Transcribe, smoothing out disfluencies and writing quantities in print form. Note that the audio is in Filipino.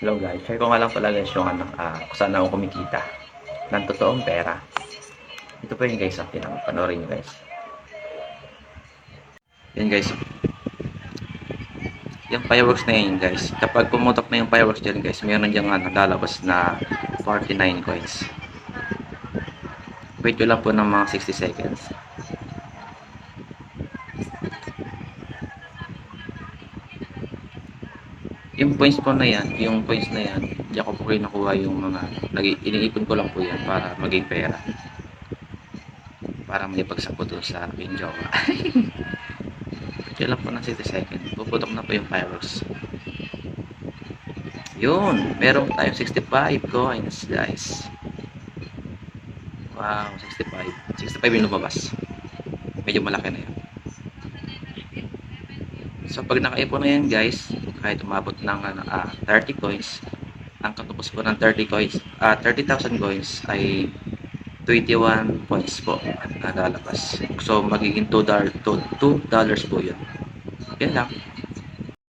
Hello guys, share ko nga lang pala guys yung kung saan ako kumikita ng totoong pera. Ito po yun guys, panoorin nyo guys. Yan guys, yung fireworks na yun guys. Kapag pumutok na yung fireworks dyan guys, mayroon dyan lalabas na 49 coins. Wait nyo lang po ng mga 60 seconds. Yung points po na yan, diyan ko po kinukuha yung mga, iniipon ko lang po yan para maging pera. Para may pagsako doon sa aking jowa. Diyan lang po ng 60 seconds. Puputok na po yung fireworks. Yun, meron tayong 65 coins guys. Wow, 65. 65 yung lumabas. Medyo malaki na yun. So pag nakaipon na yan guys, kahit umabot ng 30 coins, ang katapos po ng 30 coins, 30,000 coins ay 21 points po na lalabas. So magiging $2 po yun. Yan lang.